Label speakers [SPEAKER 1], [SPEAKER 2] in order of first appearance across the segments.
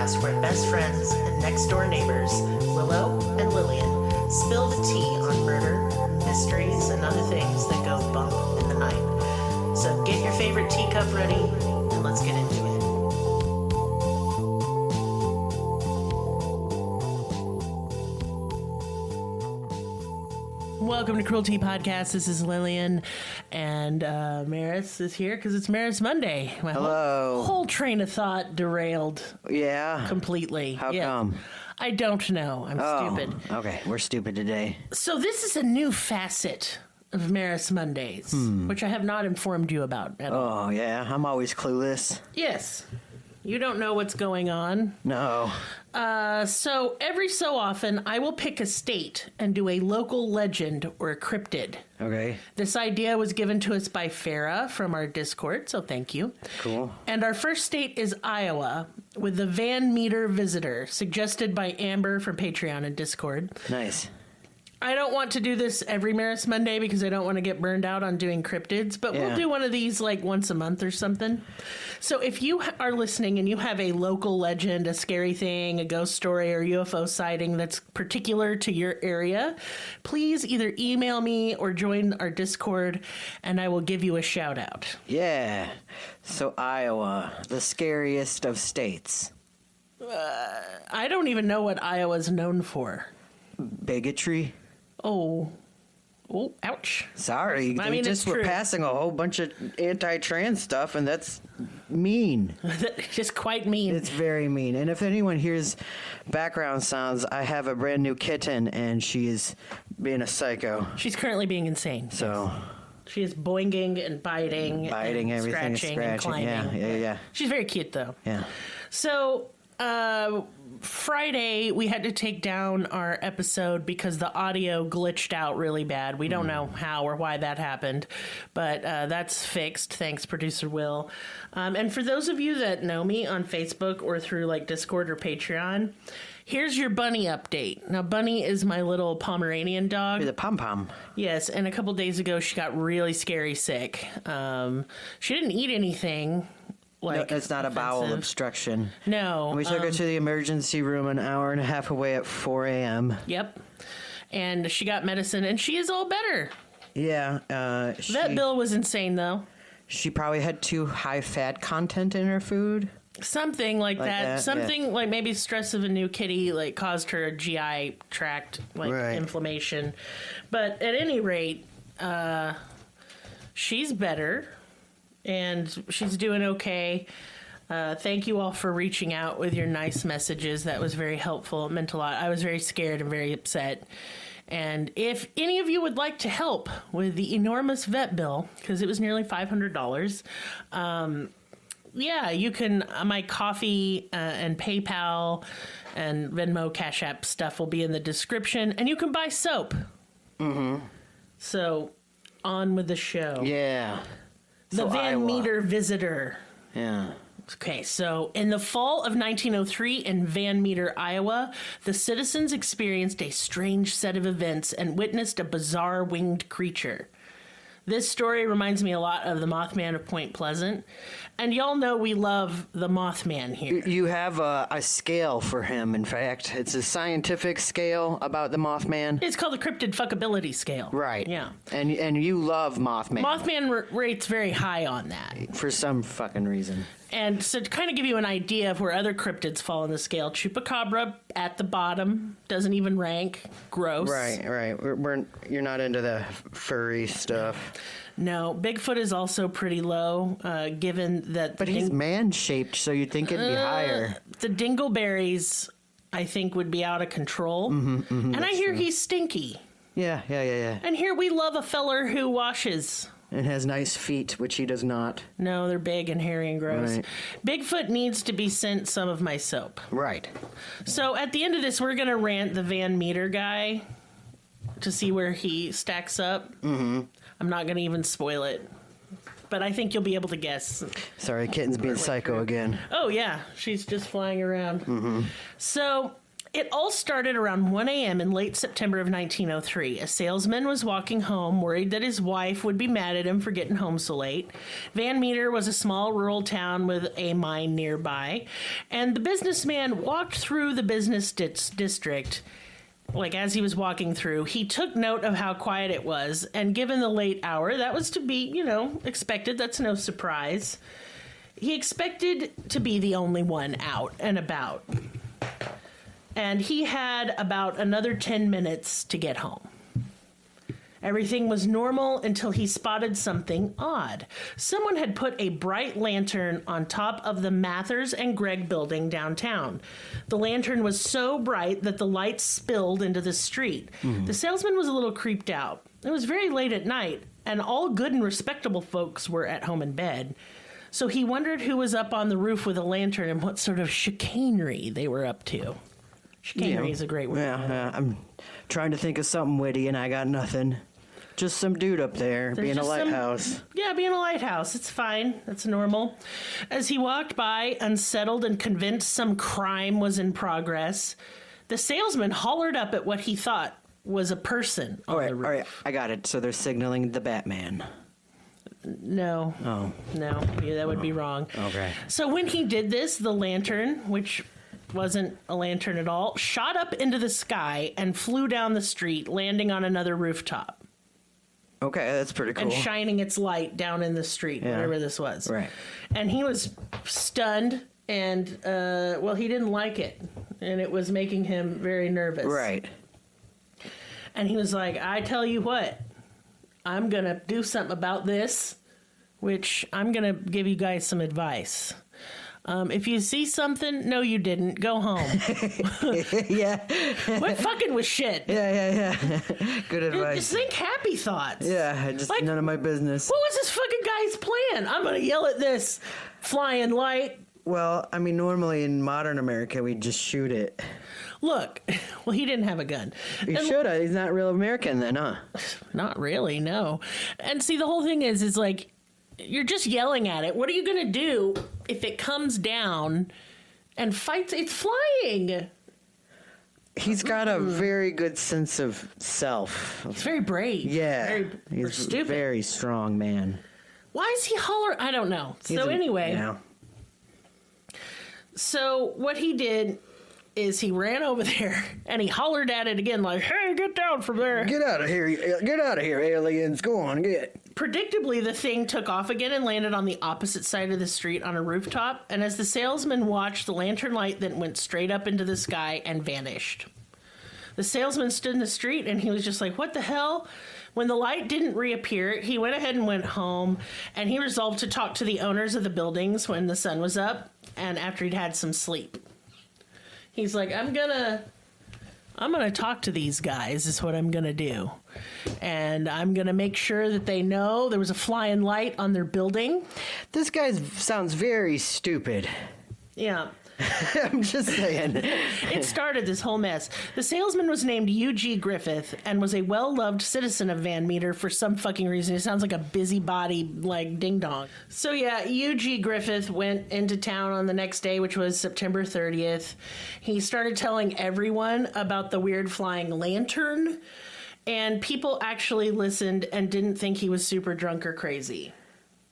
[SPEAKER 1] podcast where best friends and next-door neighbors, Willow and Lillian, spill the tea on murder, mysteries, and other things that go bump in the night. So get your favorite teacup ready, and let's get into it. Welcome to Cruelty Podcast. This is Lillian, and Merris is here because it's Merris Monday. My whole train of thought derailed.
[SPEAKER 2] Yeah.
[SPEAKER 1] Completely.
[SPEAKER 2] How come?
[SPEAKER 1] I don't know. I'm stupid.
[SPEAKER 2] Okay, we're stupid today.
[SPEAKER 1] So this is a new facet of Merris Mondays, which I have not informed you about at all.
[SPEAKER 2] Oh, yeah. I'm always clueless.
[SPEAKER 1] Yes. You don't know what's going on.
[SPEAKER 2] No.
[SPEAKER 1] So every so often, I will pick a state and do a local legend or a cryptid.
[SPEAKER 2] Okay.
[SPEAKER 1] This idea was given to us by Farah from our Discord, so thank you.
[SPEAKER 2] Cool.
[SPEAKER 1] And our first state is Iowa, with the Van Meter Visitor, suggested by Amber from Patreon and Discord.
[SPEAKER 2] Nice.
[SPEAKER 1] I don't want to do this every Merris Monday because I don't want to get burned out on doing cryptids, but we'll do one of these like once a month or something. So if you are listening and you have a local legend, a scary thing, a ghost story, or UFO sighting that's particular to your area, please either email me or join our Discord and I will give you a shout out.
[SPEAKER 2] Yeah. So Iowa, the scariest of states.
[SPEAKER 1] I don't even know what Iowa's known for.
[SPEAKER 2] Bigotry.
[SPEAKER 1] Oh, ouch.
[SPEAKER 2] Sorry.
[SPEAKER 1] I mean,
[SPEAKER 2] just
[SPEAKER 1] it's
[SPEAKER 2] were
[SPEAKER 1] true.
[SPEAKER 2] passing a whole bunch of anti-trans stuff, and that's mean.
[SPEAKER 1] Just quite mean.
[SPEAKER 2] It's very mean. And if anyone hears background sounds, I have a brand new kitten, and she is being a psycho.
[SPEAKER 1] She's currently being insane.
[SPEAKER 2] So
[SPEAKER 1] She is boinging and biting
[SPEAKER 2] biting
[SPEAKER 1] and
[SPEAKER 2] everything,
[SPEAKER 1] scratching and
[SPEAKER 2] scratching.
[SPEAKER 1] climbing.
[SPEAKER 2] Yeah.
[SPEAKER 1] She's very cute, though.
[SPEAKER 2] Yeah.
[SPEAKER 1] So, Friday, we had to take down our episode because the audio glitched out really bad. We don't know how or why that happened, but that's fixed. Thanks, Producer Will. And for those of you that know me on Facebook or through like Discord or Patreon, here's your Bunny update. Now, Bunny is my little Pomeranian dog.
[SPEAKER 2] The pom-pom.
[SPEAKER 1] Yes, and a couple days ago, she got really scary sick. She didn't eat anything. Like,
[SPEAKER 2] no, it's not a bowel
[SPEAKER 1] offensive.
[SPEAKER 2] obstruction.
[SPEAKER 1] No.
[SPEAKER 2] We took her to the emergency room an hour and a half away at 4 a.m.
[SPEAKER 1] Yep. And she got medicine, and she is all better.
[SPEAKER 2] Yeah.
[SPEAKER 1] That bill was insane, though.
[SPEAKER 2] She probably had too high fat content in her food.
[SPEAKER 1] Something like that. Something
[SPEAKER 2] yeah.
[SPEAKER 1] like maybe stress of a new kitty like caused her GI tract inflammation. But at any rate, she's better. And she's doing okay. Thank you all for reaching out with your nice messages. That was very helpful. It meant a lot. I was very scared and very upset. And if any of you would like to help with the enormous vet bill, because it was nearly $500, you can. My coffee and PayPal and Venmo, Cash App stuff will be in the description. And you can buy soap. Mm-hmm. So, on with the show.
[SPEAKER 2] Yeah.
[SPEAKER 1] The Van Meter Visitor.
[SPEAKER 2] Yeah.
[SPEAKER 1] Okay, so in the fall of 1903 in Van Meter, Iowa, the citizens experienced a strange set of events and witnessed a bizarre winged creature. This story reminds me a lot of the Mothman of Point Pleasant. And y'all know we love the Mothman here.
[SPEAKER 2] You have a scale for him, in fact. It's a scientific scale about the Mothman.
[SPEAKER 1] It's called the cryptid fuckability scale.
[SPEAKER 2] Right.
[SPEAKER 1] Yeah.
[SPEAKER 2] And you love Mothman.
[SPEAKER 1] Mothman rates very high on that.
[SPEAKER 2] For some fucking reason.
[SPEAKER 1] And so to kind of give you an idea of where other cryptids fall on the scale, Chupacabra at the bottom, doesn't even rank. Gross.
[SPEAKER 2] Right. You're not into the furry stuff.
[SPEAKER 1] No, Bigfoot is also pretty low, given that...
[SPEAKER 2] But he's man-shaped, so you'd think it'd be higher.
[SPEAKER 1] The dingleberries, I think, would be out of control. And I hear he's stinky.
[SPEAKER 2] Yeah.
[SPEAKER 1] And here we love a feller who washes.
[SPEAKER 2] And has nice feet, which he does not.
[SPEAKER 1] No, they're big and hairy and gross.
[SPEAKER 2] Right.
[SPEAKER 1] Bigfoot needs to be sent some of my soap.
[SPEAKER 2] Right.
[SPEAKER 1] So at the end of this, we're going to rant the Van Meter guy to see where he stacks up. Mm-hmm. I'm not going to even spoil it. But I think you'll be able to guess.
[SPEAKER 2] Sorry, kitten's being psycho again.
[SPEAKER 1] Oh, yeah. She's just flying around. Mm-hmm. So It all started around 1 a.m. in late September of 1903. A salesman was walking home, worried that his wife would be mad at him for getting home so late. Van Meter was a small rural town with a mine nearby, and the businessman walked through the business district. Like, as he was walking through, he took note of how quiet it was, and given the late hour, that was to be, expected. That's no surprise. He expected to be the only one out and about. And he had about another 10 minutes to get home. Everything was normal until he spotted something odd. Someone had put a bright lantern on top of the Mathers and Gregg building downtown. The lantern was so bright that the light spilled into the street. The salesman was a little creeped out. It was very late at night, and all good and respectable folks were at home in bed. So he wondered who was up on the roof with a lantern and what sort of chicanery they were up to. Chicanery is a great word.
[SPEAKER 2] Yeah, I'm trying to think of something witty, and I got nothing. Just some dude up there being a lighthouse.
[SPEAKER 1] Being a lighthouse. It's fine. That's normal. As he walked by, unsettled and convinced some crime was in progress, the salesman hollered up at what he thought was a person on the roof.
[SPEAKER 2] All right, I got it. So they're signaling the Batman.
[SPEAKER 1] No.
[SPEAKER 2] Oh.
[SPEAKER 1] No, that would be wrong.
[SPEAKER 2] Okay.
[SPEAKER 1] So when he did this, the lantern, which wasn't a lantern at all, shot up into the sky and flew down the street, landing on another rooftop.
[SPEAKER 2] Okay, that's pretty cool.
[SPEAKER 1] And shining its light down in the street, whatever this was.
[SPEAKER 2] Right.
[SPEAKER 1] And he was stunned, and, he didn't like it. And it was making him very nervous.
[SPEAKER 2] Right.
[SPEAKER 1] And he was like, I tell you what, I'm going to do something about this, which I'm going to give you guys some advice. If you see something, no, you didn't. Go home.
[SPEAKER 2] Yeah.
[SPEAKER 1] What fucking with shit?
[SPEAKER 2] Yeah. Good advice.
[SPEAKER 1] Just think happy thoughts.
[SPEAKER 2] Yeah, just like, none of my business.
[SPEAKER 1] What was this fucking guy's plan? I'm going to yell at this flying light.
[SPEAKER 2] Well, I mean, normally in modern America, we just shoot it.
[SPEAKER 1] Look, well, he didn't have a gun.
[SPEAKER 2] He should have. He's not real American then, huh?
[SPEAKER 1] Not really, no. And see, the whole thing is like, you're just yelling at it. What are you going to do if it comes down and fights? It's flying.
[SPEAKER 2] He's got a very good sense of self.
[SPEAKER 1] He's very brave.
[SPEAKER 2] Yeah.
[SPEAKER 1] He's stupid.
[SPEAKER 2] Very strong man.
[SPEAKER 1] Why is he holler? I don't know. Anyway.
[SPEAKER 2] Yeah.
[SPEAKER 1] So what he did is he ran over there and he hollered at it again like, hey, get down from there.
[SPEAKER 2] Get out of here, aliens. Go on, get.
[SPEAKER 1] Predictably, the thing took off again and landed on the opposite side of the street on a rooftop. And as the salesman watched, the lantern light then went straight up into the sky and vanished. The salesman stood in the street and he was just like, what the hell? When the light didn't reappear, he went ahead and went home, and he resolved to talk to the owners of the buildings when the sun was up and after he'd had some sleep. He's like, I'm gonna talk to these guys, is what I'm gonna do. And I'm gonna make sure that they know there was a flying light on their building.
[SPEAKER 2] This guy sounds very stupid.
[SPEAKER 1] Yeah.
[SPEAKER 2] I'm just saying.
[SPEAKER 1] It started this whole mess. The salesman was named U.G. Griffith and was a well-loved citizen of Van Meter for some fucking reason. He sounds like a busybody, like, ding-dong. So, yeah, U.G. Griffith went into town on the next day, which was September 30th. He started telling everyone about the weird flying lantern, and people actually listened and didn't think he was super drunk or crazy.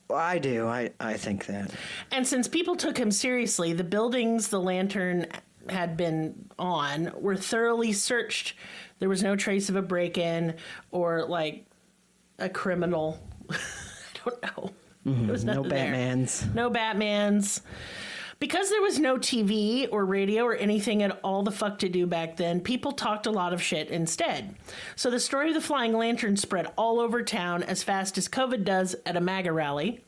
[SPEAKER 2] Well, I do. I think that.
[SPEAKER 1] And since people took him seriously, the buildings the lantern had been on were thoroughly searched. There was no trace of a break-in or, like, a criminal. I don't know. There was nothing there. No Batmans. Because there was no TV or radio or anything at all the fuck to do back then, people talked a lot of shit instead. So the story of the flying lantern spread all over town as fast as COVID does at a MAGA rally.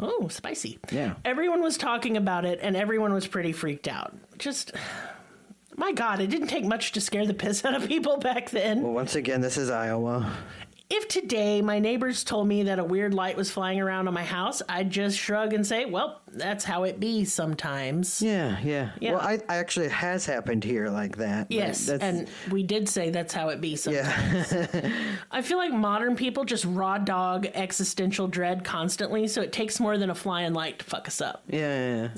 [SPEAKER 1] Oh, spicy.
[SPEAKER 2] Yeah.
[SPEAKER 1] Everyone was talking about it, and everyone was pretty freaked out. Just, my God, it didn't take much to scare the piss out of people back then.
[SPEAKER 2] Well, once again, this is Iowa.
[SPEAKER 1] If today my neighbors told me that a weird light was flying around on my house, I'd just shrug and say, well, that's how it be sometimes.
[SPEAKER 2] Yeah. Well, I actually has happened here like that.
[SPEAKER 1] Yes, and we did say that's how it be sometimes.
[SPEAKER 2] Yeah.
[SPEAKER 1] I feel like modern people just raw dog existential dread constantly, so it takes more than a flying light to fuck us up.
[SPEAKER 2] Yeah.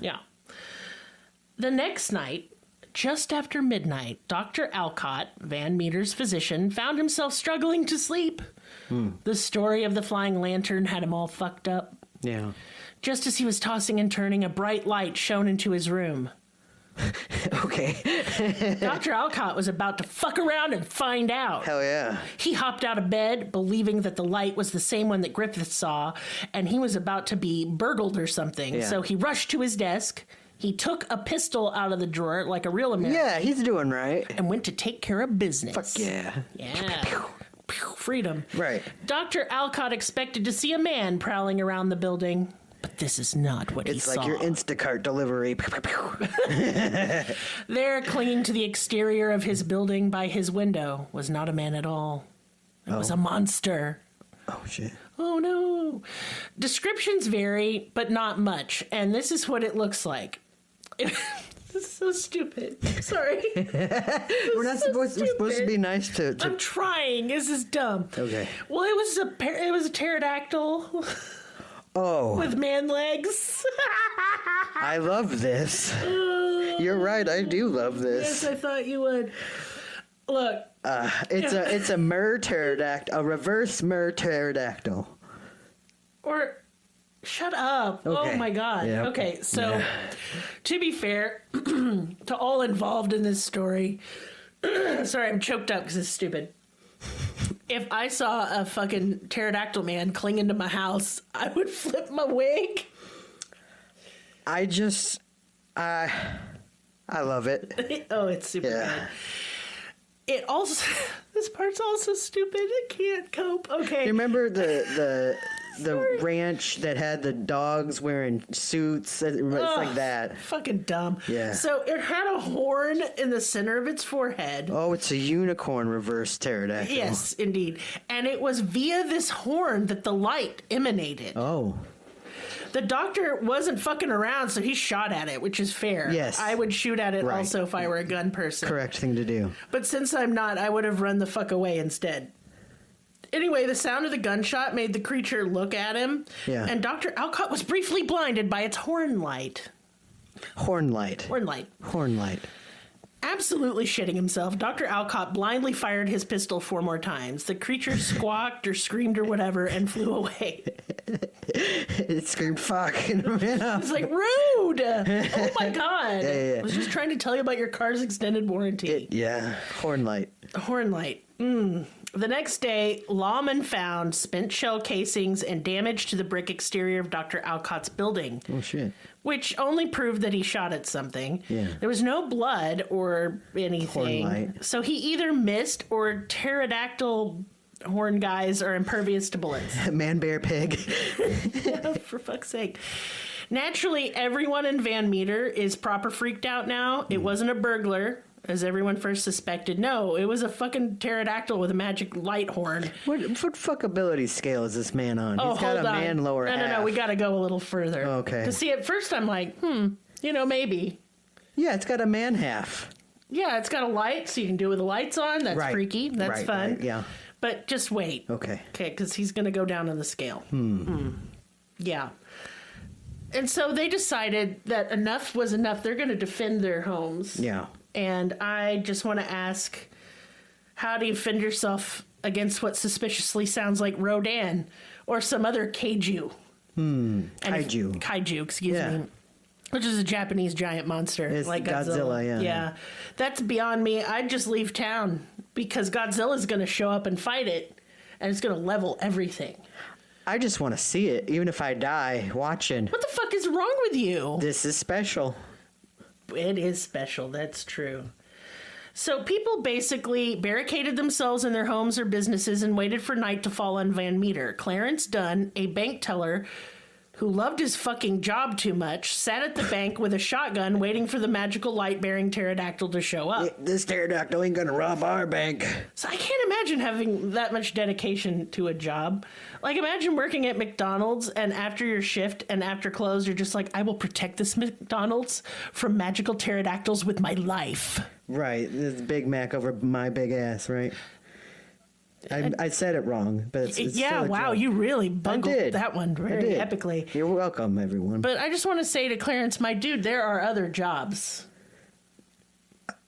[SPEAKER 1] The next night, Just after midnight, Dr. Alcott, Van Meter's physician, found himself struggling to sleep. The story of the flying lantern had him all fucked up.
[SPEAKER 2] Yeah.
[SPEAKER 1] Just as he was tossing and turning, a bright light shone into his room.
[SPEAKER 2] Okay.
[SPEAKER 1] Dr. Alcott was about to fuck around and find out.
[SPEAKER 2] Hell yeah.
[SPEAKER 1] He hopped out of bed, believing that the light was the same one that Griffith saw, and he was about to be burgled or something.
[SPEAKER 2] Yeah.
[SPEAKER 1] So he rushed to his desk. He took a pistol out of the drawer like a real American.
[SPEAKER 2] Yeah, he's doing right.
[SPEAKER 1] And went to take care of business.
[SPEAKER 2] Fuck yeah.
[SPEAKER 1] Yeah. Freedom.
[SPEAKER 2] Right.
[SPEAKER 1] Dr. Alcott expected to see a man prowling around the building, but this is not what he saw.
[SPEAKER 2] It's like your Instacart delivery.
[SPEAKER 1] There, clinging to the exterior of his building by his window, was not a man at all. It was a monster.
[SPEAKER 2] Oh, shit.
[SPEAKER 1] Oh, no. Descriptions vary, but not much. And this is what it looks like. This is so stupid. Sorry.
[SPEAKER 2] We're supposed to be nice to...
[SPEAKER 1] I'm trying. This is dumb.
[SPEAKER 2] Okay.
[SPEAKER 1] Well, it was a pterodactyl
[SPEAKER 2] Oh,
[SPEAKER 1] with man legs.
[SPEAKER 2] I love this. You're right. I do love
[SPEAKER 1] Yes,
[SPEAKER 2] this.
[SPEAKER 1] I thought you would. Look.
[SPEAKER 2] It's a mer pterodactyl, a reverse mer pterodactyl.
[SPEAKER 1] Or shut up.
[SPEAKER 2] Okay.
[SPEAKER 1] Oh my god.
[SPEAKER 2] Yeah.
[SPEAKER 1] Okay, so to be fair to all involved in this story, sorry, I'm choked up because it's stupid. If I saw a fucking pterodactyl man clinging to my house, I would flip my wig.
[SPEAKER 2] I love it.
[SPEAKER 1] Oh, it's super good. It also, this part's also stupid. I can't cope. Okay.
[SPEAKER 2] You remember the ranch that had the dogs wearing suits? It's like that.
[SPEAKER 1] Fucking dumb.
[SPEAKER 2] Yeah.
[SPEAKER 1] So it had a horn in the center of its forehead.
[SPEAKER 2] Oh, it's a unicorn reverse pterodactyl.
[SPEAKER 1] Yes, indeed. And it was via this horn that the light emanated.
[SPEAKER 2] Oh.
[SPEAKER 1] The doctor wasn't fucking around, so he shot at it, which is fair.
[SPEAKER 2] Yes.
[SPEAKER 1] I would shoot at it
[SPEAKER 2] Right.
[SPEAKER 1] also if I were a gun person.
[SPEAKER 2] Correct thing to do.
[SPEAKER 1] But since I'm not, I would have run the fuck away instead. Anyway, the sound of the gunshot made the creature look at him.
[SPEAKER 2] Yeah.
[SPEAKER 1] And Dr. Alcott was briefly blinded by its horn light.
[SPEAKER 2] Horn light.
[SPEAKER 1] Horn light.
[SPEAKER 2] Horn light.
[SPEAKER 1] Absolutely shitting himself, Dr. Alcott blindly fired his pistol 4 more times. The creature squawked or screamed or whatever and flew away.
[SPEAKER 2] It screamed fuck and ran off.
[SPEAKER 1] It's like, rude! Oh my god.
[SPEAKER 2] Yeah.
[SPEAKER 1] I was just trying to tell you about your car's extended warranty.
[SPEAKER 2] Horn light.
[SPEAKER 1] Horn light. The next day, lawmen found spent shell casings and damage to the brick exterior of Dr. Alcott's building.
[SPEAKER 2] Oh, shit.
[SPEAKER 1] Which only proved that he shot at something.
[SPEAKER 2] Yeah.
[SPEAKER 1] There was no blood or anything.
[SPEAKER 2] Horn light.
[SPEAKER 1] So he either missed or pterodactyl horn guys are impervious to bullets.
[SPEAKER 2] Man, bear, pig.
[SPEAKER 1] For fuck's sake. Naturally, everyone in Van Meter is proper freaked out now. It wasn't a burglar, as everyone first suspected. No, it was a fucking pterodactyl with a magic light horn.
[SPEAKER 2] What fuckability scale is this man on?
[SPEAKER 1] Oh,
[SPEAKER 2] He's got
[SPEAKER 1] hold
[SPEAKER 2] a
[SPEAKER 1] on.
[SPEAKER 2] man lower half.
[SPEAKER 1] No, we gotta go a little further.
[SPEAKER 2] Okay.
[SPEAKER 1] Because see, at first I'm like, maybe.
[SPEAKER 2] Yeah, it's got a man half.
[SPEAKER 1] Yeah, it's got a light, so you can do it with the lights on. That's
[SPEAKER 2] Right.
[SPEAKER 1] freaky. That's
[SPEAKER 2] Right,
[SPEAKER 1] fun.
[SPEAKER 2] right, yeah.
[SPEAKER 1] But just wait.
[SPEAKER 2] Okay.
[SPEAKER 1] Okay, because he's going to go down on the scale. Yeah. And so they decided that enough was enough. They're going to defend their homes.
[SPEAKER 2] Yeah.
[SPEAKER 1] And I just want to ask, how do you defend yourself against what suspiciously sounds like Rodan or some other kaiju? Kaiju, excuse me. Which is a Japanese giant monster.
[SPEAKER 2] It's
[SPEAKER 1] like
[SPEAKER 2] Godzilla, yeah.
[SPEAKER 1] Yeah. That's beyond me. I'd just leave town because Godzilla's going to show up and fight it, and it's going to level everything.
[SPEAKER 2] I just want to see it, even if I die watching.
[SPEAKER 1] What the fuck is wrong with you?
[SPEAKER 2] This is special.
[SPEAKER 1] It is special. That's true. So people basically barricaded themselves in their homes or businesses and waited for night to fall on Van Meter. Clarence Dunn, a bank teller who loved his fucking job too much, sat at the bank with a shotgun waiting for the magical light-bearing pterodactyl to show up.
[SPEAKER 2] This pterodactyl ain't gonna rob our bank.
[SPEAKER 1] So I can't imagine having that much dedication to a job. Like, imagine working at McDonald's and after your shift and after close, you're just like, I will protect this McDonald's from magical pterodactyls with my life.
[SPEAKER 2] Right, this Big Mac over my big ass, right? I said it wrong, but it's
[SPEAKER 1] yeah,
[SPEAKER 2] still a
[SPEAKER 1] wow,
[SPEAKER 2] joke.
[SPEAKER 1] you really bungled
[SPEAKER 2] did.
[SPEAKER 1] that one very epically.
[SPEAKER 2] You're welcome, everyone.
[SPEAKER 1] But I just want to say to Clarence, my dude, there are other jobs.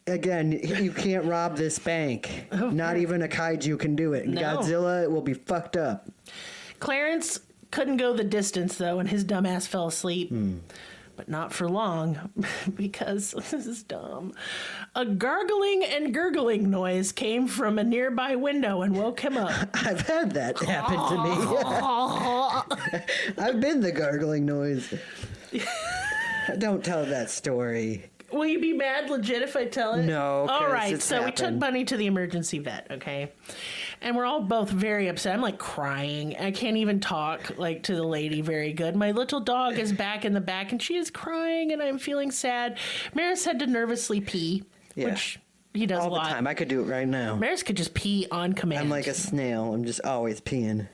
[SPEAKER 2] Again, you can't rob this bank.
[SPEAKER 1] Oh,
[SPEAKER 2] Not even a kaiju can do it.
[SPEAKER 1] No.
[SPEAKER 2] Godzilla, it will be fucked up.
[SPEAKER 1] Clarence couldn't go the distance, though, and his dumbass fell asleep. But not for long, because this is dumb. A gargling and gurgling noise came from a nearby window and woke him up.
[SPEAKER 2] I've had that happen to me. I've been the gargling noise. Don't tell that story.
[SPEAKER 1] Will you be mad legit if I tell it?
[SPEAKER 2] No.
[SPEAKER 1] All right,
[SPEAKER 2] it's
[SPEAKER 1] so we took
[SPEAKER 2] happened.
[SPEAKER 1] Bunny to the emergency vet, okay? And we're all both very upset. I'm like crying. I can't even talk like to the lady very good. My little dog is back in the back and she is crying and I'm feeling sad. Merris had to nervously pee, which he does
[SPEAKER 2] all
[SPEAKER 1] a lot.
[SPEAKER 2] the time. I could do it right now.
[SPEAKER 1] Merris could just pee on command.
[SPEAKER 2] I'm like a snail. I'm just always peeing.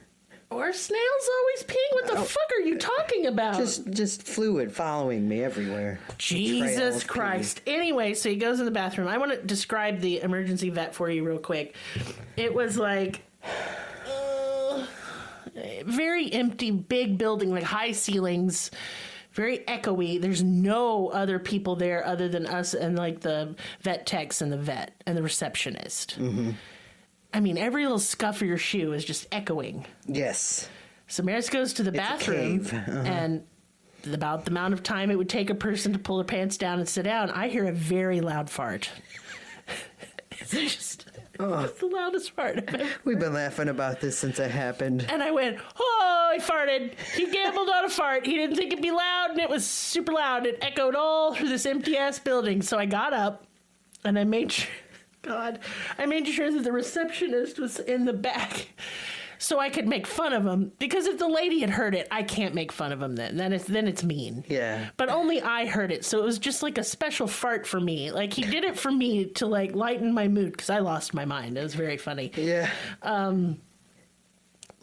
[SPEAKER 1] Or snails always peeing? What the fuck are you talking about?
[SPEAKER 2] Just fluid following me everywhere.
[SPEAKER 1] Jesus
[SPEAKER 2] Trails,
[SPEAKER 1] Christ. Anyway, so he goes in the bathroom. I want to describe the emergency vet for you real quick. It was like very empty, big building, like high ceilings, very echoey. There's no other people there other than us and like the vet techs and the vet and the receptionist. Mm-hmm. I mean, every little scuff of your shoe is just echoing.
[SPEAKER 2] Yes.
[SPEAKER 1] So Merris goes to the bathroom,
[SPEAKER 2] cave. Uh-huh.
[SPEAKER 1] and about the amount of time it would take a person to pull their pants down and sit down, I hear a very loud fart. It's just it's the loudest fart I've ever.
[SPEAKER 2] We've been laughing about this since it happened.
[SPEAKER 1] And I went, oh, he farted. He gambled on a fart. He didn't think it'd be loud, and it was super loud. It echoed all through this empty-ass building. So I got up, and I made sure... I made sure that the receptionist was in the back so I could make fun of him. Because if the lady had heard it, I can't make fun of him then. Then it's mean.
[SPEAKER 2] Yeah.
[SPEAKER 1] But only I heard it, so it was just like a special fart for me. Like, he did it for me to, like, lighten my mood, because I lost my mind. It was very funny.
[SPEAKER 2] Yeah.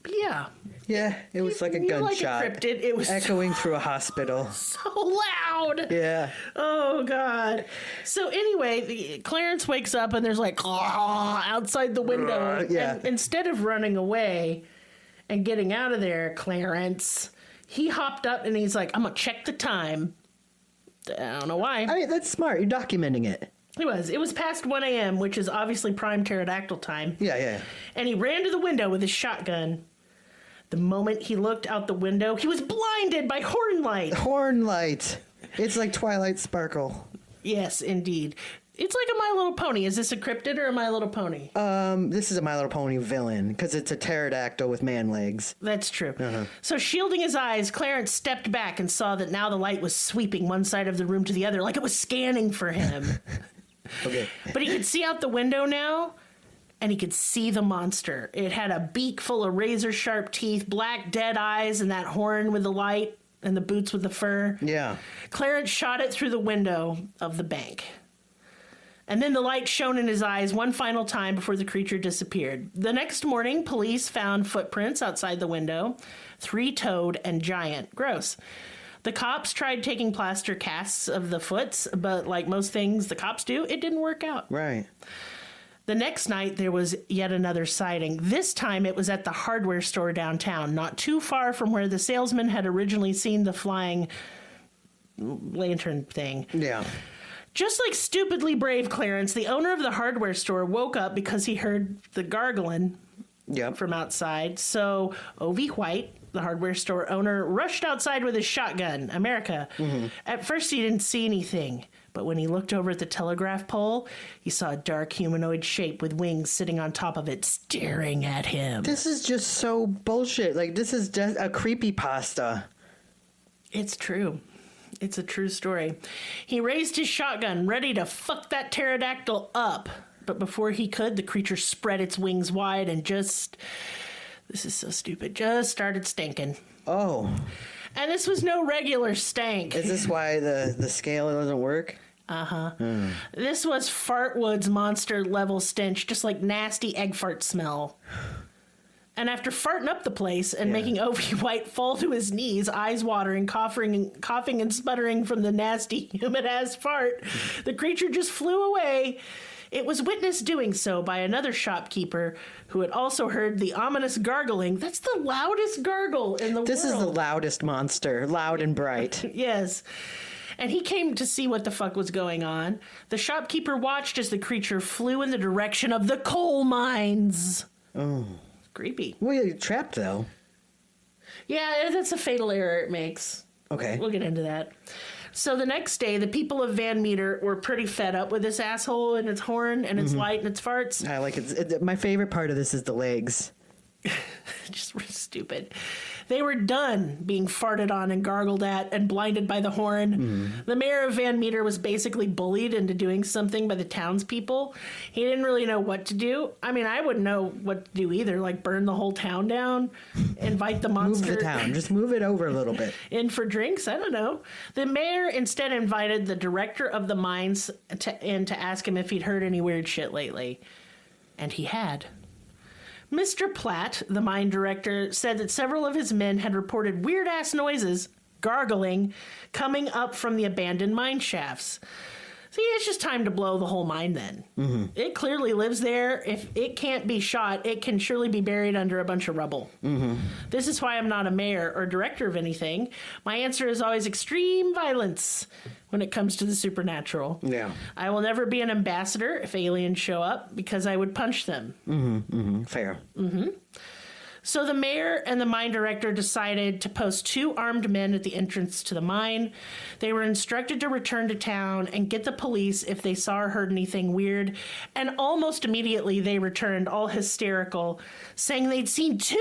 [SPEAKER 1] Yeah.
[SPEAKER 2] Yeah, it was like a
[SPEAKER 1] You're
[SPEAKER 2] gunshot.
[SPEAKER 1] like a cryptid. It was
[SPEAKER 2] echoing through a hospital.
[SPEAKER 1] so loud.
[SPEAKER 2] Yeah.
[SPEAKER 1] Oh, God. So anyway, Clarence wakes up and there's like outside the window.
[SPEAKER 2] Yeah.
[SPEAKER 1] And instead of running away and getting out of there, Clarence, he hopped up and he's like, I'm going to check the time. I don't know why.
[SPEAKER 2] I mean, that's smart. You're documenting it.
[SPEAKER 1] It was past 1 a.m., which is obviously prime pterodactyl time.
[SPEAKER 2] Yeah.
[SPEAKER 1] And he ran to the window with his shotgun. The moment he looked out the window, he was blinded by horn light.
[SPEAKER 2] Horn light. It's like Twilight Sparkle.
[SPEAKER 1] Yes, indeed. It's like a My Little Pony. Is this a cryptid or a My Little Pony?
[SPEAKER 2] This is a My Little Pony villain, because it's a pterodactyl with man legs.
[SPEAKER 1] That's true. So shielding his eyes, Clarence stepped back and saw that now the light was sweeping one side of the room to the other, like it was scanning for him.
[SPEAKER 2] Okay.
[SPEAKER 1] But he could see out the window now, and he could see the monster. It had a beak full of razor-sharp teeth, black dead eyes, and that horn with the light, and the boots with the fur.
[SPEAKER 2] Yeah.
[SPEAKER 1] Clarence shot it through the window of the bank. And then the light shone in his eyes one final time before the creature disappeared. The next morning, police found footprints outside the window, 3-toed and giant. Gross. The cops tried taking plaster casts of the foots, but like most things the cops do, it didn't work out.
[SPEAKER 2] Right.
[SPEAKER 1] The next night, there was yet another sighting. This time, it was at the hardware store downtown, not too far from where the salesman had originally seen the flying lantern thing.
[SPEAKER 2] Yeah.
[SPEAKER 1] Just like stupidly brave Clarence, the owner of the hardware store woke up because he heard the gargling from outside. So O.V. White, the hardware store owner, rushed outside with his shotgun. America. Mm-hmm. At first, he didn't see anything. But when he looked over at the telegraph pole, he saw a dark humanoid shape with wings sitting on top of it, staring at him.
[SPEAKER 2] This is just so bullshit. Like, this is just a creepypasta.
[SPEAKER 1] It's true. It's a true story. He raised his shotgun, ready to fuck that pterodactyl up. But before he could, the creature spread its wings wide and just... This is so stupid. Just started stinking.
[SPEAKER 2] Oh.
[SPEAKER 1] And this was no regular stank.
[SPEAKER 2] Is this why the scale doesn't work?
[SPEAKER 1] Uh-huh. This was Fartwood's monster level stench, just like nasty egg fart smell. And after farting up the place and making O.V. White fall to his knees, eyes watering, coughing and sputtering from the nasty humid-ass fart, the creature just flew away. It was witnessed doing so by another shopkeeper who had also heard the ominous gargling. That's the loudest gargle in the world.
[SPEAKER 2] This is the loudest monster, loud and bright.
[SPEAKER 1] Yes. and he came to see what the fuck was going on. The shopkeeper watched as the creature flew in the direction of the coal mines.
[SPEAKER 2] Oh.
[SPEAKER 1] Creepy.
[SPEAKER 2] Well, you're trapped, though.
[SPEAKER 1] Yeah, that's a fatal error it makes.
[SPEAKER 2] Okay.
[SPEAKER 1] We'll get into that. So the next day, the people of Van Meter were pretty fed up with this asshole and its horn and its light and its farts.
[SPEAKER 2] I like it. My favorite part of this is the legs.
[SPEAKER 1] Just stupid. They were done being farted on and gargled at and blinded by the horn. The mayor of Van Meter was basically bullied into doing something by the townspeople. He didn't really know what to do. I mean, I wouldn't know what to do either, like burn the whole town down, invite the monster...
[SPEAKER 2] Move the town. Just move it over a little bit.
[SPEAKER 1] In for drinks? I don't know. The mayor instead invited the director of the mines in to ask him if he'd heard any weird shit lately. And he had. Mr. Platt, the mine director, said that several of his men had reported weird-ass noises, gargling, coming up from the abandoned mine shafts. See, it's just time to blow the whole mine then. It clearly lives there. If it can't be shot, it can surely be buried under a bunch of rubble. This is why I'm not a mayor or director of anything. My answer is always extreme violence when it comes to the supernatural.
[SPEAKER 2] Yeah.
[SPEAKER 1] I will never be an ambassador if aliens show up because I would punch them.
[SPEAKER 2] Fair.
[SPEAKER 1] So the mayor and the mine director decided to post 2 armed men at the entrance to the mine. They were instructed to return to town and get the police if they saw or heard anything weird. And almost immediately they returned, all hysterical, saying they'd seen 2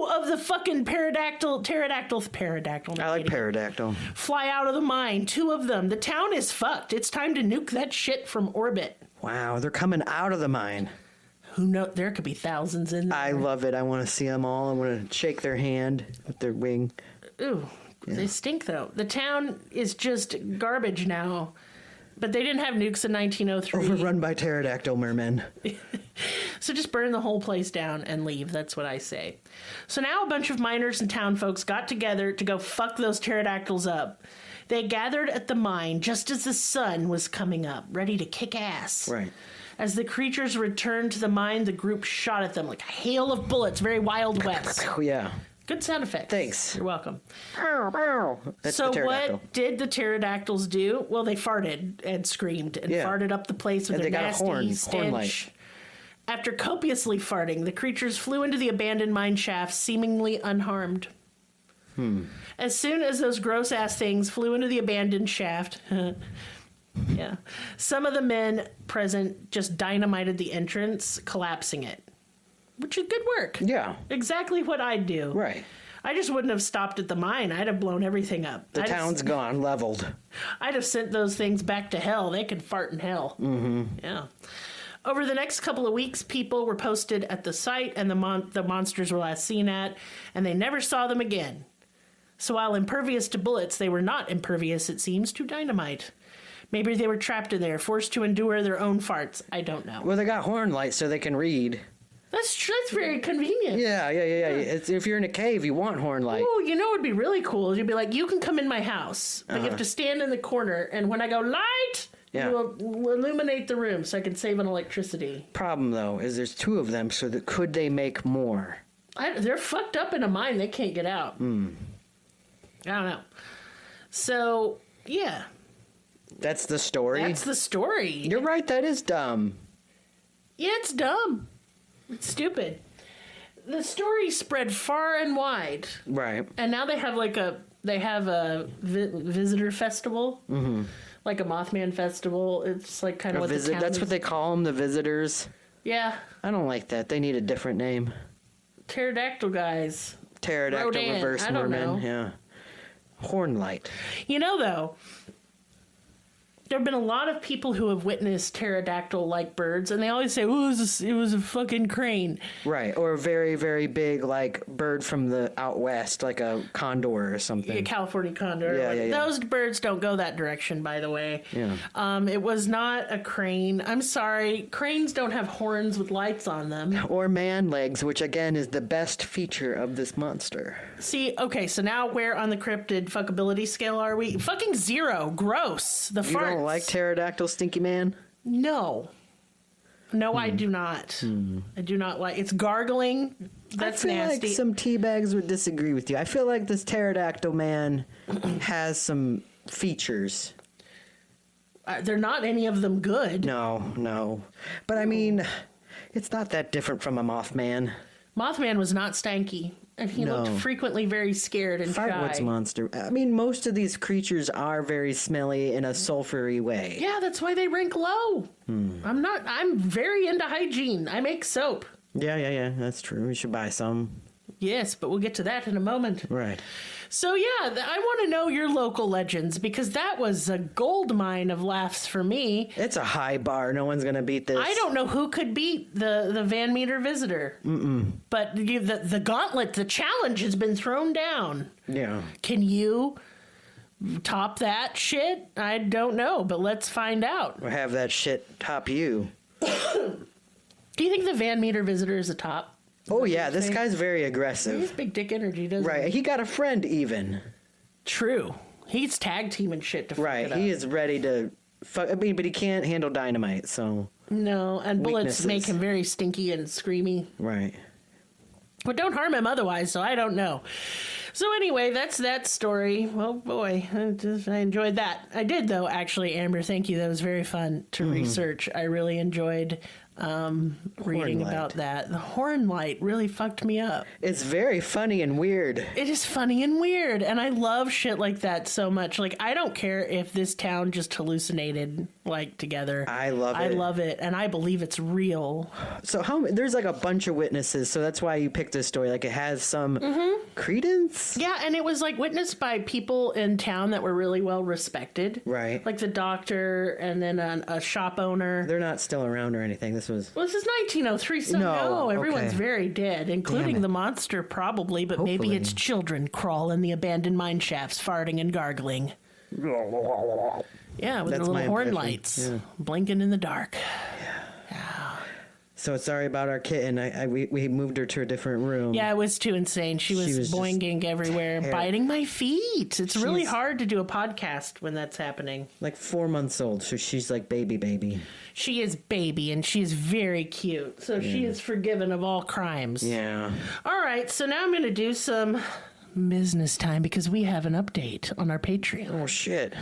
[SPEAKER 1] of the fucking pterodactyl.
[SPEAKER 2] I like pterodactyl.
[SPEAKER 1] Fly out of the mine, 2 of them. The town is fucked. It's time to nuke that shit from orbit.
[SPEAKER 2] Wow, they're coming out of the mine.
[SPEAKER 1] Who knows? There could be thousands in there.
[SPEAKER 2] I love it. I want to see them all. I want to shake their hand with their wing.
[SPEAKER 1] Ooh, They stink, though. The town is just garbage now. But they didn't have nukes in 1903.
[SPEAKER 2] Overrun by pterodactyl mermen.
[SPEAKER 1] So just burn the whole place down and leave. That's what I say. So now a bunch of miners and town folks got together to go fuck those pterodactyls up. They gathered at the mine just as the sun was coming up, ready to kick ass.
[SPEAKER 2] Right.
[SPEAKER 1] As the creatures returned to the mine, the group shot at them like a hail of bullets, very Wild West.
[SPEAKER 2] Yeah.
[SPEAKER 1] Good sound effects.
[SPEAKER 2] Thanks.
[SPEAKER 1] You're welcome.
[SPEAKER 2] That's
[SPEAKER 1] So
[SPEAKER 2] the pterodactyl.
[SPEAKER 1] what did the pterodactyls do? Well, they farted and screamed and farted up the place with
[SPEAKER 2] And
[SPEAKER 1] their
[SPEAKER 2] they got a
[SPEAKER 1] nasty
[SPEAKER 2] horn
[SPEAKER 1] stench.
[SPEAKER 2] light.
[SPEAKER 1] After copiously farting, the creatures flew into the abandoned mine shafts, seemingly unharmed. As soon as those gross-ass things flew into the abandoned shaft... Yeah. Some of the men present just dynamited the entrance, collapsing it. Which is good work.
[SPEAKER 2] Yeah.
[SPEAKER 1] Exactly what I'd do.
[SPEAKER 2] Right.
[SPEAKER 1] I just wouldn't have stopped at the mine. I'd have blown everything up.
[SPEAKER 2] The town's gone, leveled.
[SPEAKER 1] I'd have sent those things back to hell. They could fart in hell. Yeah. Over the next couple of weeks, people were posted at the site and the monsters were last seen at, and they never saw them again. So while impervious to bullets, they were not impervious, it seems, to dynamite. Maybe they were trapped in there, forced to endure their own farts. I don't know.
[SPEAKER 2] Well, they got horn lights so they can read.
[SPEAKER 1] That's true. That's very convenient.
[SPEAKER 2] Yeah. If you're in a cave, you want horn light.
[SPEAKER 1] Oh, you know what would be really cool? You'd be like, you can come in my house, but you have to stand in the corner, and when I go light, you will illuminate the room so I can save on electricity.
[SPEAKER 2] Problem, though, is there's 2 of them, so that could they make more?
[SPEAKER 1] They're fucked up in a mine. They can't get out. I don't know. So, yeah.
[SPEAKER 2] That's the story?
[SPEAKER 1] That's the story.
[SPEAKER 2] You're right, that is dumb.
[SPEAKER 1] Yeah, it's dumb. It's stupid. The story spread far and wide.
[SPEAKER 2] Right.
[SPEAKER 1] And now they have a visitor festival. Like a Mothman festival. It's like kind of what the town
[SPEAKER 2] That's
[SPEAKER 1] is.
[SPEAKER 2] what they call them, the visitors.
[SPEAKER 1] Yeah.
[SPEAKER 2] I don't like that. They need a different name.
[SPEAKER 1] Pterodactyl guys.
[SPEAKER 2] Pterodactyl
[SPEAKER 1] Rodan.
[SPEAKER 2] reverse
[SPEAKER 1] I don't know.
[SPEAKER 2] merman. Yeah. Horn light.
[SPEAKER 1] You know, though, there have been a lot of people who have witnessed pterodactyl-like birds, and they always say, "Oh, it was a fucking crane."
[SPEAKER 2] Right, or a very, very big, like, bird from the out west, like a condor or something.
[SPEAKER 1] A California condor.
[SPEAKER 2] Yeah.
[SPEAKER 1] Those birds don't go that direction, by the way.
[SPEAKER 2] Yeah.
[SPEAKER 1] It was not a crane. I'm sorry. Cranes don't have horns with lights on them.
[SPEAKER 2] Or man legs, which, again, is the best feature of this monster.
[SPEAKER 1] See, okay, so now where on the cryptid fuckability scale are we? Fucking 0. Gross. The
[SPEAKER 2] You
[SPEAKER 1] farts.
[SPEAKER 2] don't like pterodactyl stinky man?
[SPEAKER 1] No, I do not. I do not like. It's gargling. That's
[SPEAKER 2] I feel
[SPEAKER 1] nasty.
[SPEAKER 2] like some teabags would disagree with you. I feel like this pterodactyl man has some features.
[SPEAKER 1] They're not any of them good.
[SPEAKER 2] No. But I mean, it's not that different from a Mothman.
[SPEAKER 1] Mothman was not stanky, and he looked frequently very scared and
[SPEAKER 2] Fartwood's
[SPEAKER 1] shy.
[SPEAKER 2] monster. I mean, most of these creatures are very smelly in a sulfury way.
[SPEAKER 1] Yeah, that's why they rank low. I'm very into hygiene. I make soap.
[SPEAKER 2] Yeah, that's true. We should buy some.
[SPEAKER 1] Yes, but we'll get to that in a moment.
[SPEAKER 2] Right.
[SPEAKER 1] So yeah, I want to know your local legends, because that was a gold mine of laughs for me.
[SPEAKER 2] It's a high bar. No one's going to beat this.
[SPEAKER 1] I don't know who could beat the Van Meter visitor. But the gauntlet, the challenge has been thrown down.
[SPEAKER 2] Yeah.
[SPEAKER 1] Can you top that shit? I don't know, but let's find out.
[SPEAKER 2] Or have that shit top you.
[SPEAKER 1] Do you think the Van Meter visitor is a top?
[SPEAKER 2] Oh, yeah. This guy's very
[SPEAKER 1] He's
[SPEAKER 2] aggressive.
[SPEAKER 1] big dick energy, doesn't he?
[SPEAKER 2] Right. He got a friend even.
[SPEAKER 1] True. He's tag teaming shit to fuck
[SPEAKER 2] Right.
[SPEAKER 1] it up.
[SPEAKER 2] He is ready to fuck. I mean, but he can't handle dynamite, so.
[SPEAKER 1] No, and bullets
[SPEAKER 2] Weaknesses.
[SPEAKER 1] make him very stinky and screamy.
[SPEAKER 2] Right.
[SPEAKER 1] But don't harm him otherwise, so I don't know. So anyway, that's that story. Well, boy, I enjoyed that. I did, though, actually, Amber. Thank you. That was very fun to research. I really enjoyed reading
[SPEAKER 2] light.
[SPEAKER 1] about that. The horn light really fucked me up.
[SPEAKER 2] It's very funny and weird.
[SPEAKER 1] It is funny and weird, and I love shit like that so much. Like, I don't care if this town just hallucinated, like, together.
[SPEAKER 2] I love it.
[SPEAKER 1] I love it, and I believe it's real.
[SPEAKER 2] So there's like a bunch of witnesses, so that's why you picked this story. Like it has some credence.
[SPEAKER 1] Yeah, and it was, like, witnessed by people in town that were really well respected.
[SPEAKER 2] Right.
[SPEAKER 1] Like the doctor and then a shop owner.
[SPEAKER 2] They're not still around or anything. This was.
[SPEAKER 1] Well, this is 1903, so
[SPEAKER 2] No,
[SPEAKER 1] everyone's
[SPEAKER 2] okay.
[SPEAKER 1] very dead, including
[SPEAKER 2] Damn it.
[SPEAKER 1] the monster probably, but maybe
[SPEAKER 2] Hopefully.
[SPEAKER 1] its children crawl in the abandoned mine shafts, farting and gargling. Yeah, with
[SPEAKER 2] That's
[SPEAKER 1] their
[SPEAKER 2] my
[SPEAKER 1] little horn
[SPEAKER 2] impression.
[SPEAKER 1] lights
[SPEAKER 2] Yeah.
[SPEAKER 1] blinking in the dark.
[SPEAKER 2] So sorry about our kitten. We moved her to a different room.
[SPEAKER 1] Yeah, it was too insane. She was
[SPEAKER 2] just
[SPEAKER 1] boinging everywhere, biting my feet. It's really
[SPEAKER 2] She's-
[SPEAKER 1] hard to do a podcast when that's happening.
[SPEAKER 2] Like 4 months old, so she's like baby.
[SPEAKER 1] She is baby, and she's very cute. So she is forgiven of all crimes.
[SPEAKER 2] Yeah.
[SPEAKER 1] All right, so now I'm going to do some business time because we have an update on our Patreon.
[SPEAKER 2] Oh shit.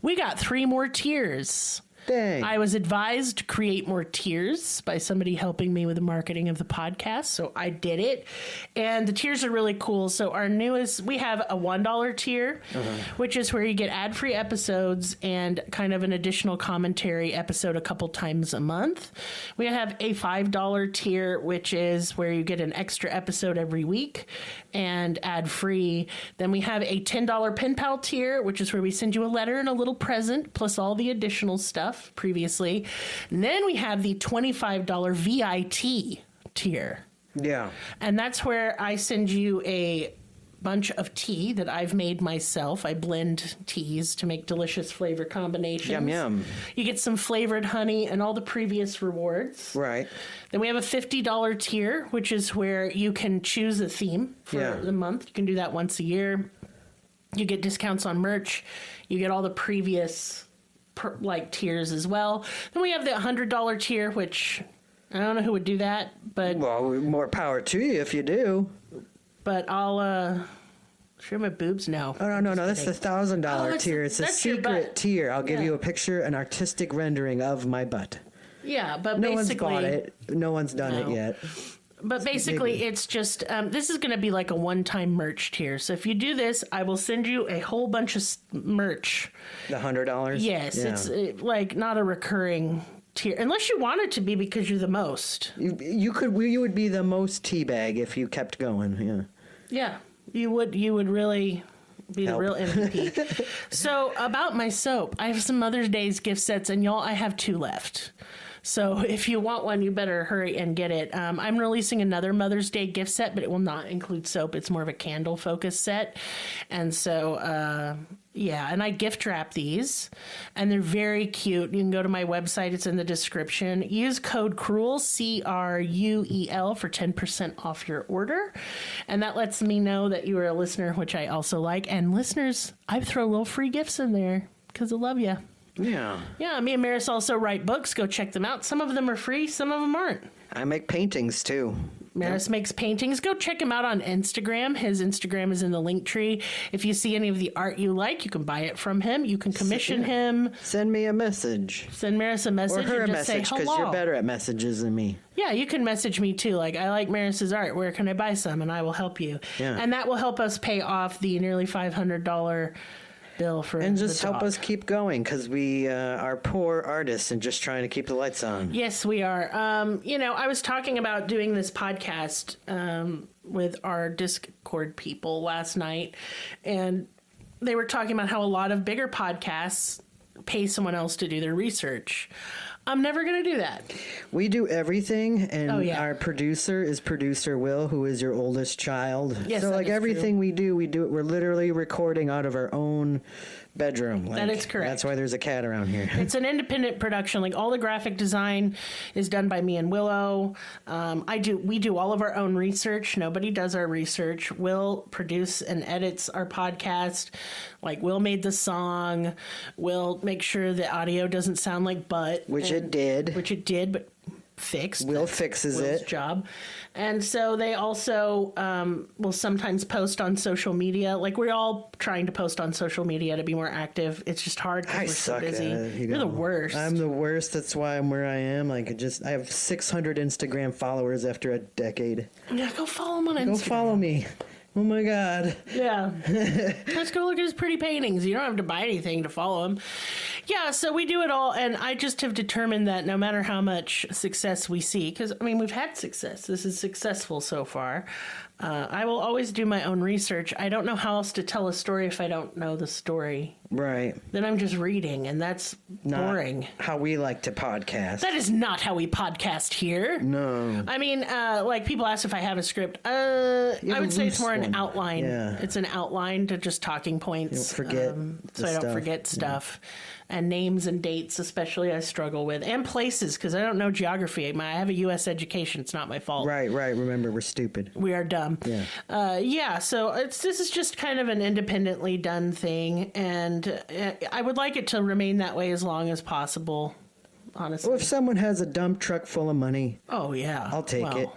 [SPEAKER 1] We got 3 more tiers.
[SPEAKER 2] Dang.
[SPEAKER 1] I was advised to create more tiers by somebody helping me with the marketing of the podcast, so I did it. And the tiers are really cool. So our newest, we have a $1 tier, which is where you get ad-free episodes and kind of an additional commentary episode a couple times a month. We have a $5 tier, which is where you get an extra episode every week and ad-free. Then we have a $10 Pen Pal tier, which is where we send you a letter and a little present, plus all the additional stuff previously. And then we have the $25 VIT tier.
[SPEAKER 2] Yeah.
[SPEAKER 1] And that's where I send you a bunch of tea that I've made myself. I blend teas to make delicious flavor combinations.
[SPEAKER 2] Yum, yum.
[SPEAKER 1] You get some flavored honey and all the previous rewards.
[SPEAKER 2] Right.
[SPEAKER 1] Then we have a $50 tier, which is where you can choose a theme for the month. You can do that once a year. You get discounts on merch. You get all the previous tiers as well. Then we have the $100 tier, which I don't know who would do that, but
[SPEAKER 2] More power to you if you do.
[SPEAKER 1] I'll show my boobs now.
[SPEAKER 2] Oh no, that's the $1,000 tier. It's a
[SPEAKER 1] that's your
[SPEAKER 2] secret
[SPEAKER 1] butt.
[SPEAKER 2] tier. I'll give
[SPEAKER 1] Yeah.
[SPEAKER 2] you a picture, an artistic rendering of my butt.
[SPEAKER 1] Yeah, but
[SPEAKER 2] No one's
[SPEAKER 1] basically,
[SPEAKER 2] bought it. No one's done
[SPEAKER 1] No.
[SPEAKER 2] it yet.
[SPEAKER 1] but basically, it's just this is going to be like a one-time merch tier. So if you do this, I will send you a whole bunch of merch.
[SPEAKER 2] The $100.
[SPEAKER 1] Yes,
[SPEAKER 2] Yeah.
[SPEAKER 1] it's like not a recurring tier, unless you want it to be because you're the most.
[SPEAKER 2] You would be the most teabag if you kept going. Yeah.
[SPEAKER 1] Yeah, you would really be
[SPEAKER 2] Help.
[SPEAKER 1] the real MVP. So about my soap, I have some Mother's Day's gift sets, and y'all, I have 2 left. So if you want one, you better hurry and get it. I'm releasing another Mother's Day gift set, but it will not include soap. It's more of a candle focus set. And so, and I gift wrap these, and they're very cute. You can go to my website. It's in the description. Use code CRUEL, CRUEL, for 10% off your order. And that lets me know that you are a listener, which I also like. And listeners, I throw little free gifts in there because I love you.
[SPEAKER 2] Yeah.
[SPEAKER 1] Yeah, me and Merris also write books. Go check them out. Some of them are free, some of them aren't.
[SPEAKER 2] I make paintings too.
[SPEAKER 1] Merris makes paintings. Go check him out on Instagram. His Instagram is in the link tree. If you see any of the art you like, you can buy it from him. You can commission him.
[SPEAKER 2] Send me a message.
[SPEAKER 1] Send Merris a message.
[SPEAKER 2] Or her
[SPEAKER 1] and
[SPEAKER 2] a
[SPEAKER 1] just
[SPEAKER 2] message,
[SPEAKER 1] say
[SPEAKER 2] because
[SPEAKER 1] hello.
[SPEAKER 2] you're better at messages than me.
[SPEAKER 1] Yeah, you can message me too. Like, I like Merris's art. Where can I buy some? And I will help you.
[SPEAKER 2] Yeah.
[SPEAKER 1] And that will help us pay off the nearly $500 bill for
[SPEAKER 2] And just
[SPEAKER 1] the
[SPEAKER 2] help
[SPEAKER 1] dog.
[SPEAKER 2] us keep going, because we are poor artists and just trying to keep the lights on.
[SPEAKER 1] Yes, we are. I was talking about doing this podcast with our Discord people last night, and they were talking about how a lot of bigger podcasts pay someone else to do their research. I'm never going to do that.
[SPEAKER 2] We do everything, and
[SPEAKER 1] yeah.
[SPEAKER 2] our producer is producer Will, who is your oldest child.
[SPEAKER 1] Yes,
[SPEAKER 2] so
[SPEAKER 1] that
[SPEAKER 2] like
[SPEAKER 1] is
[SPEAKER 2] everything we do it. We're literally recording out of our own bedroom.
[SPEAKER 1] That is correct.
[SPEAKER 2] That's why there's a cat around here.
[SPEAKER 1] It's an independent production. Like, all the graphic design is done by me and Willow. We do all of our own research. Nobody does our research. Will produce and edits our podcast. Like, Will made the song. Will make sure the audio doesn't sound like butt.
[SPEAKER 2] Which it did.
[SPEAKER 1] But fixed.
[SPEAKER 2] Will fixes
[SPEAKER 1] Will's
[SPEAKER 2] it.
[SPEAKER 1] job. And so they also will sometimes post on social media. Like, we're all trying to post on social media to be more active. It's just hard because
[SPEAKER 2] I
[SPEAKER 1] we're so
[SPEAKER 2] suck
[SPEAKER 1] busy.
[SPEAKER 2] at it.
[SPEAKER 1] You're the worst.
[SPEAKER 2] I'm the worst. That's why I'm where I am. Like, I have 600 Instagram followers after a decade.
[SPEAKER 1] Yeah, go follow him on Instagram.
[SPEAKER 2] Go follow me. Oh my God.
[SPEAKER 1] Yeah. Let's go look at his pretty paintings. You don't have to buy anything to follow him. Yeah, so we do it all, and I just have determined that no matter how much success we see, because, I mean, we've had success. This is successful so far. I will always do my own research. I don't know how else to tell a story if I don't know the story.
[SPEAKER 2] Right.
[SPEAKER 1] Then I'm just reading, and that's boring.
[SPEAKER 2] How we like to podcast.
[SPEAKER 1] That is not how we podcast here.
[SPEAKER 2] No.
[SPEAKER 1] I mean, like, people ask if I have a script. I would say it's more an outline.
[SPEAKER 2] Yeah.
[SPEAKER 1] It's an outline to just talking points.
[SPEAKER 2] You don't forget
[SPEAKER 1] so I don't forget stuff. And names and dates, especially, I struggle with. And places, because I don't know geography. I have a U.S. education. It's not my fault.
[SPEAKER 2] Right. Remember, we're stupid.
[SPEAKER 1] We are dumb.
[SPEAKER 2] Yeah.
[SPEAKER 1] So this is just kind of an independently done thing. And I would like it to remain that way as long as possible, honestly.
[SPEAKER 2] Well, if someone has a dump truck full of money,
[SPEAKER 1] Oh, yeah.
[SPEAKER 2] I'll take it.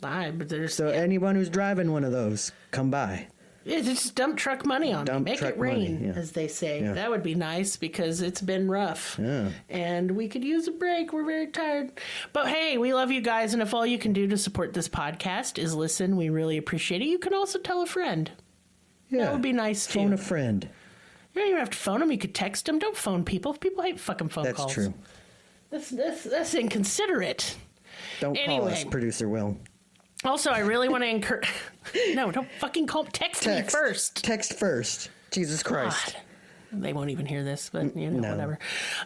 [SPEAKER 1] But there's
[SPEAKER 2] So anyone who's driving one of those, come by.
[SPEAKER 1] it's just dump truck money on me.
[SPEAKER 2] Dump
[SPEAKER 1] Make
[SPEAKER 2] truck
[SPEAKER 1] it rain,
[SPEAKER 2] money, yeah.
[SPEAKER 1] as they say.
[SPEAKER 2] Yeah.
[SPEAKER 1] That would be nice because it's been rough.
[SPEAKER 2] Yeah.
[SPEAKER 1] And we could use a break. We're very tired. But hey, we love you guys. And if all you can do to support this podcast is listen, we really appreciate it. You can also tell a friend.
[SPEAKER 2] Yeah.
[SPEAKER 1] That would be nice too.
[SPEAKER 2] Phone a friend.
[SPEAKER 1] You don't even have to phone them. You could text them. Don't phone people. People hate fucking phone calls.
[SPEAKER 2] That's true.
[SPEAKER 1] That's inconsiderate.
[SPEAKER 2] Don't call
[SPEAKER 1] Anyway.
[SPEAKER 2] us, producer Will.
[SPEAKER 1] Also, I really want to encourage... No, don't fucking call. Text me first.
[SPEAKER 2] Text first. Jesus Christ.
[SPEAKER 1] God. They won't even hear this, but,
[SPEAKER 2] No.
[SPEAKER 1] whatever.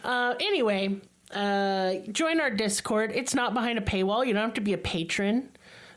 [SPEAKER 1] Anyway, join our Discord. It's not behind a paywall. You don't have to be a patron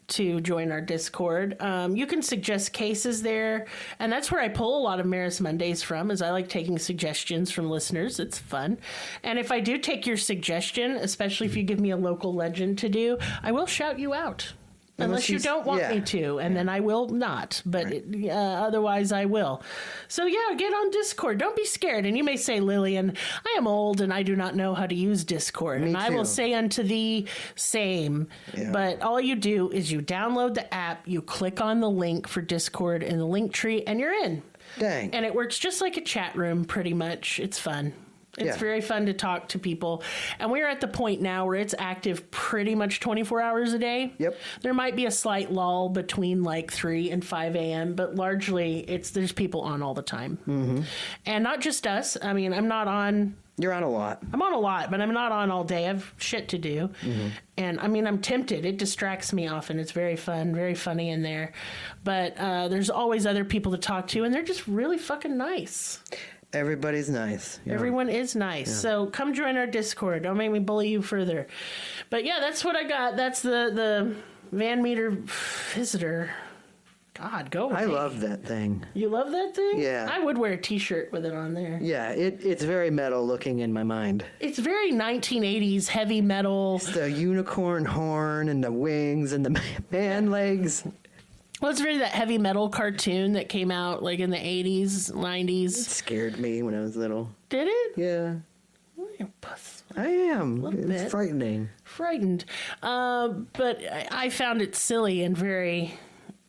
[SPEAKER 1] to join our Discord. You can suggest cases there, and that's where I pull a lot of Merris Mondays from, is I like taking suggestions from listeners. It's fun. And if I do take your suggestion, especially if you give me a local legend to do, I will shout you out. Unless you don't want me to, and then I will not. But otherwise, I will. So, yeah, get on Discord. Don't be scared. And you may say, Lillian, I am old and I do not know how to use Discord.
[SPEAKER 2] Me
[SPEAKER 1] and I will
[SPEAKER 2] too.
[SPEAKER 1] say unto thee, same.
[SPEAKER 2] Yeah.
[SPEAKER 1] But all you do is you download the app, you click on the link for Discord in the link tree, and you're in.
[SPEAKER 2] Dang.
[SPEAKER 1] And it works just like a chat room, pretty much. It's fun. It's very fun to talk to people. And we're at the point now where it's active pretty much 24 hours a day.
[SPEAKER 2] Yep.
[SPEAKER 1] There might be a slight lull between like 3 and 5 a.m., but largely there's people on all the time. Mm-hmm. And not just us. I mean, I'm on a lot, but I'm not on all day. I have shit to do. Mm-hmm. And I mean, I'm tempted. It distracts me often. It's very fun, very funny in there. But there's always other people to talk to, and they're just really fucking nice.
[SPEAKER 2] Everybody's nice. Yeah.
[SPEAKER 1] Everyone is nice. Yeah. So come join our Discord. Don't make me bully you further. But yeah, that's what I got. That's the Van Meter visitor. God, go away.
[SPEAKER 2] I love that thing.
[SPEAKER 1] You love that thing?
[SPEAKER 2] Yeah.
[SPEAKER 1] I would wear a t-shirt with it on there.
[SPEAKER 2] Yeah, it's very metal looking in my mind.
[SPEAKER 1] It's very 1980s heavy metal.
[SPEAKER 2] It's the unicorn horn and the wings and the man legs.
[SPEAKER 1] Well, it's really that heavy metal cartoon that came out like in the 80s, 90s.
[SPEAKER 2] It scared me when I was little.
[SPEAKER 1] Did it?
[SPEAKER 2] Yeah. I am.
[SPEAKER 1] Little
[SPEAKER 2] It's
[SPEAKER 1] bit.
[SPEAKER 2] frightening.
[SPEAKER 1] Frightened. But I found it silly and very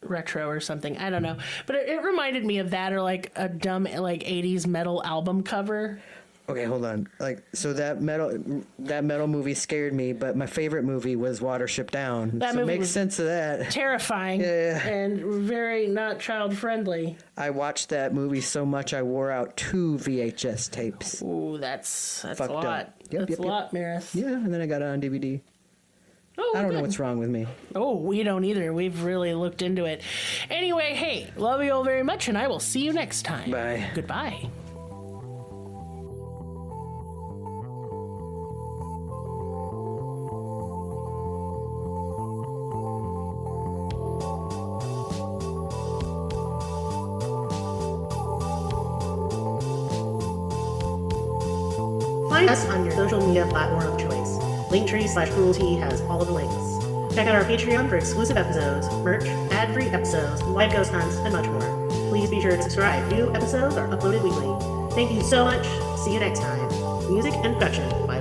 [SPEAKER 1] retro or something. I don't know. But it reminded me of that, or like a dumb 80s metal album cover.
[SPEAKER 2] Okay, hold on. So that metal movie scared me, but my favorite movie was Watership Down.
[SPEAKER 1] That
[SPEAKER 2] so
[SPEAKER 1] movie
[SPEAKER 2] makes
[SPEAKER 1] was
[SPEAKER 2] sense of that.
[SPEAKER 1] Terrifying.
[SPEAKER 2] Yeah.
[SPEAKER 1] And very not child friendly.
[SPEAKER 2] I watched that movie so much I wore out 2 VHS tapes.
[SPEAKER 1] Ooh, that's a
[SPEAKER 2] Fucked
[SPEAKER 1] lot.
[SPEAKER 2] up. Yep,
[SPEAKER 1] That's a lot, Merris.
[SPEAKER 2] Yeah, and then I got it on DVD.
[SPEAKER 1] Oh,
[SPEAKER 2] I don't know
[SPEAKER 1] good.
[SPEAKER 2] what's wrong with me.
[SPEAKER 1] Oh, we don't either. We've really looked into it. Anyway, hey, love you all very much, and I will see you next time.
[SPEAKER 2] Bye.
[SPEAKER 1] Goodbye.
[SPEAKER 3] Find us on your social media platform of choice. Linktree/Cruelty has all of the links. Check out our Patreon for exclusive episodes, merch, ad-free episodes, live ghost hunts, and much more. Please be sure to subscribe. New episodes are uploaded weekly. Thank you so much. See you next time. Music and production by